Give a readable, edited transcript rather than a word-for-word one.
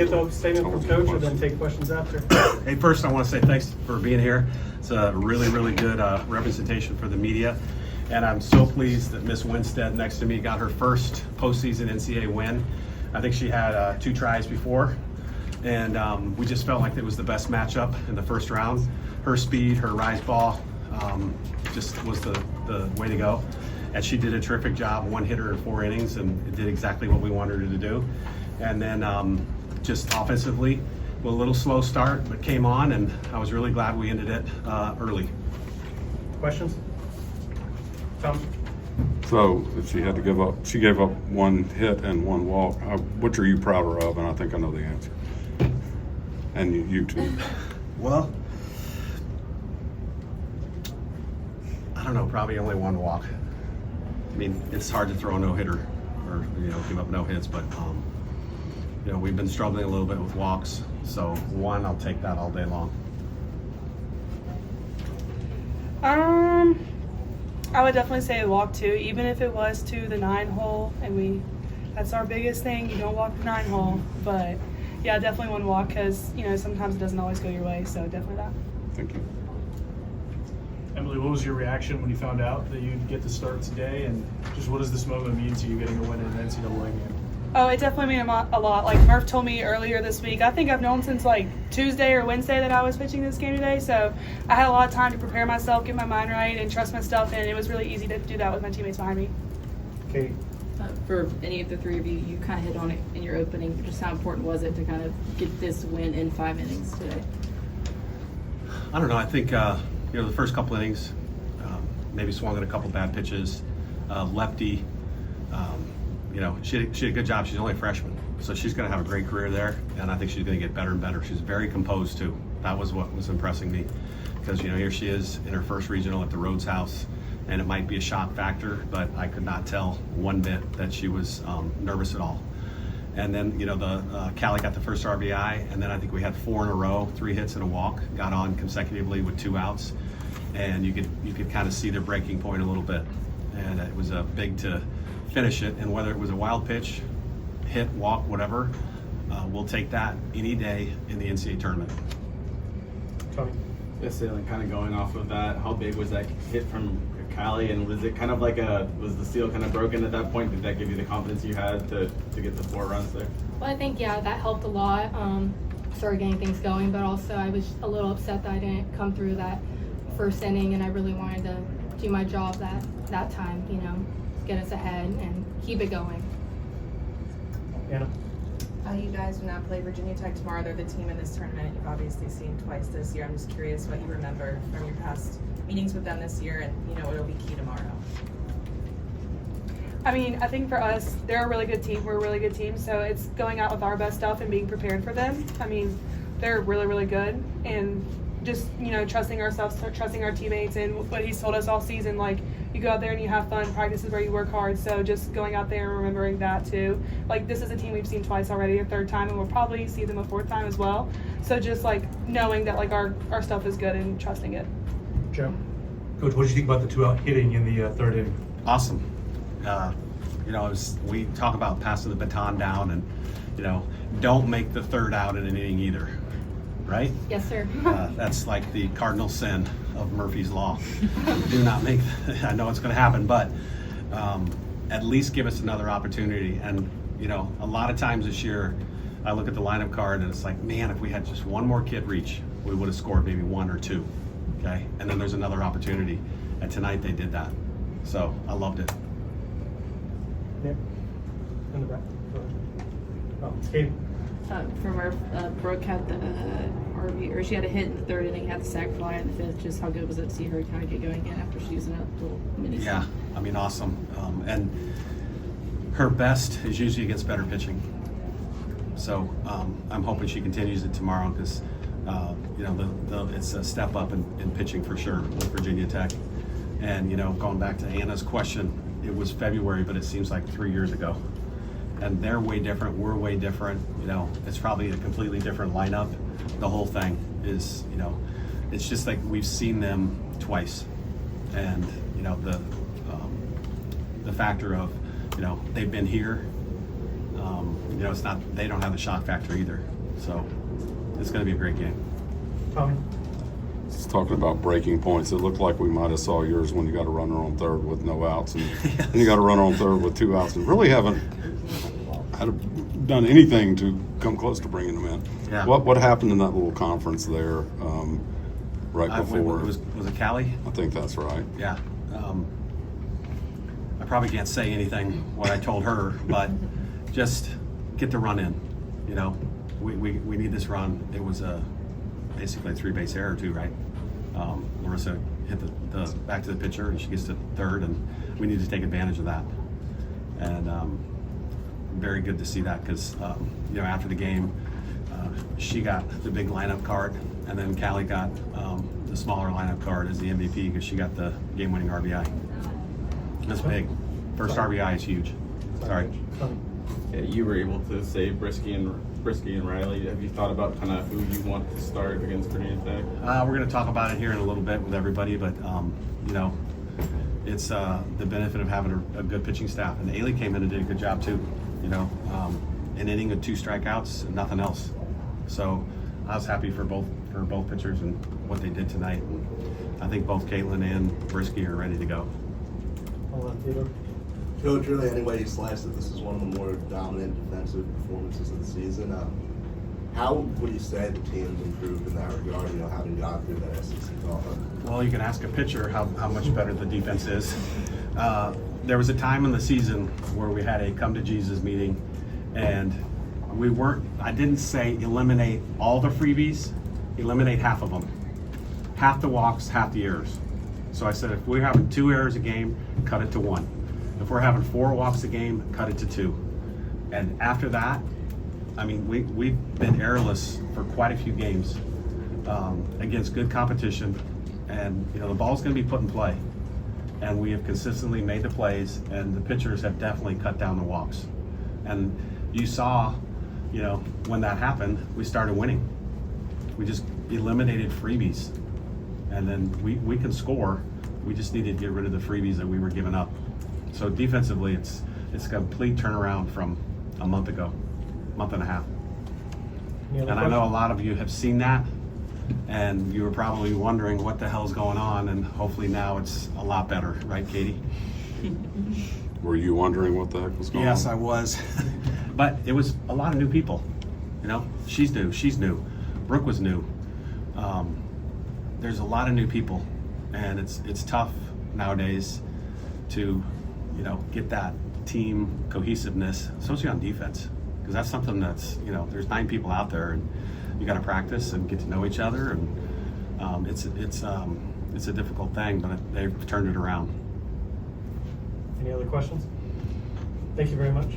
Get the statement from Coach and then take questions after. Hey, first I want to say thanks for being here. It's a really good representation for the media. And I'm so pleased that Miss Winstead next to me got her first postseason NCAA win. I think she had 2 tries before. And we just felt like it was the best matchup in the first round. Her speed, her rise ball just was the way to go. And she did a terrific job, 1 hitter in 4 innings, and it did exactly what we wanted her to do. And then just offensively, a little slow start, but came on, and I was really glad we ended it early. Questions? Tom? So she had to give up. She gave up 1 hit and 1 walk. Which are you prouder of? And I think I know the answer. And you too. Well, I don't know. Probably only 1 walk. I mean, it's hard to throw a no-hitter or give up no hits, but we've been struggling a little bit with walks. So 1, I'll take that all day long. I would definitely say walk 2, even if it was to the 9 hole, and that's our biggest thing. You don't walk the 9 hole, but yeah, definitely 1 walk because sometimes it doesn't always go your way. So definitely that. Thank you. Emily, what was your reaction when you found out that you'd get to start today, and just what does this moment mean to you getting a win in an NCAA game? Oh, it definitely meant a lot. Like Murph told me earlier this week, I think I've known since like Tuesday or Wednesday that I was pitching this game today. So I had a lot of time to prepare myself, get my mind right, and trust my stuff. And it was really easy to do that with my teammates behind me. Katie? For any of the 3 of you, you kind of hit on it in your opening. Just how important was it to kind of get this win in 5 innings today? I don't know. I think the first couple innings, maybe swung at a couple bad pitches. Lefty. She did a good job. She's only a freshman, so she's going to have a great career there, and I think she's going to get better and better. She's very composed too. That was what was impressing me, because here she is in her first regional at the Rhoads house, and it might be a shock factor, but I could not tell one bit that she was nervous at all. And then Callie got the first RBI, and then I think we had 4 in a row, 3 hits and a walk, got on consecutively with 2 outs, and you could kind of see their breaking point a little bit, and it was big to finish it. And whether it was a wild pitch, hit, walk, whatever, we'll take that any day in the NCAA tournament. Tony? Yes, and kind of going off of that, how big was that hit from Callie, and was it kind of like was the seal kind of broken at that point? Did that give you the confidence you had to get the 4 runs there? Well, I think, that helped a lot. Started getting things going, but also I was a little upset that I didn't come through that first inning, and I really wanted to do my job that time, get us ahead and keep it going. Anna? You guys will now play Virginia Tech tomorrow. They're the team in this tournament you've obviously seen twice this year. I'm just curious what you remember from your past meetings with them this year, and what'll be key tomorrow. I mean, I think for us, they're a really good team. We're a really good team, so it's going out with our best stuff and being prepared for them. I mean, they're really good, and just trusting ourselves, trusting our teammates, and what he's told us all season, like, you go out there and you have fun. Practice is where you work hard. So just going out there and remembering that too. Like, this is a team we've seen twice already, a 3rd time, and we'll probably see them a 4th time as well. So just like knowing that like our stuff is good and trusting it. Joe? Coach, what did you think about the 2-out hitting in the 3rd inning? Awesome. We talk about passing the baton down, and don't make the 3rd out in an inning either, right? Yes, sir. That's like the cardinal sin of Murphy's Law. Do not make, I know it's going to happen, but at least give us another opportunity. And, a lot of times this year, I look at the lineup card and it's like, man, if we had just 1 more kid reach, we would have scored maybe 1 or 2, okay? And then there's another opportunity. And tonight they did that. So I loved it. Nick? In the back. Oh, Katie? For Murph, Brooke had the she had a hit in the 3rd inning, had the sac fly in the 5th. Just how good was it to see her kind of get going again after she was in a little mini? Yeah, I mean, awesome. And her best is usually against better pitching. So I'm hoping she continues it tomorrow, because it's a step up in pitching for sure with Virginia Tech. And going back to Anna's question, it was February, but it seems like 3 years ago. And they're way different. We're way different. It's probably a completely different lineup. The whole thing is, it's just like we've seen them twice, and the factor of, they've been here, You know, it's not, they don't have the shock factor either. So it's going to be a great game. Tommy? It's talking about breaking points. It looked like we might have saw yours when you got a runner on third with no outs, and then you got a runner on third with 2 outs, and really haven't done anything to come close to bringing them in. Yeah. What happened in that little conference there right before? Was it Callie? I think that's right. Yeah. I probably can't say anything what I told her, but just get the run in. You know, we need this run. It was basically a 3-base error too, right? Larissa hit the back to the pitcher, and she gets to third, and we need to take advantage of that. And very good to see that because you know, after the game, she got the big lineup card, and then Callie got the smaller lineup card as the MVP because she got the game-winning RBI. That's big. First RBI is huge. Sorry. Yeah, you were able to save Brisky and Riley. Have you thought about kind of who you want to start against Virginia Tech? We're going to talk about it here in a little bit with everybody, but you know, it's the benefit of having a good pitching staff. And Ailey came in and did a good job too. You know, an inning with 2 strikeouts and nothing else. So I was happy for both pitchers and what they did tonight. And I think both Caitlin and Brisky are ready to go. Coach, really, any way you slice it, this is one of the more dominant defensive performances of the season. How would you say the team's improved in that regard, you know, having gone through that SEC tournament? Well, you can ask a pitcher how much better the defense is. There was a time in the season where we had a come to Jesus meeting, and I didn't say eliminate all the freebies, eliminate half of them. Half the walks, half the errors. So I said, if we're having 2 errors a game, cut it to 1. If we're having 4 walks a game, cut it to 2. And after that, I mean, we've been errorless for quite a few games against good competition. And, you know, the ball's going to be put in play. And we have consistently made the plays, and the pitchers have definitely cut down the walks. And you saw, you know, when that happened, we started winning. We just eliminated freebies. And then we can score. We just needed to get rid of the freebies that we were giving up. So defensively, it's a complete turnaround from a month ago, month and a half. And I know a lot of you have seen that, and you were probably wondering what the hell's going on, and hopefully now it's a lot better, right, Katie? Were you wondering what the heck was going on? Yes, I was. But it was a lot of new people. You know, she's new. Brooke was new. There's a lot of new people, and it's tough nowadays to, you know, get that team cohesiveness, especially on defense, because that's something that's, you know, there's 9 people out there, and you got to practice and get to know each other, and it's a difficult thing, but they've turned it around. Any other questions? Thank you very much.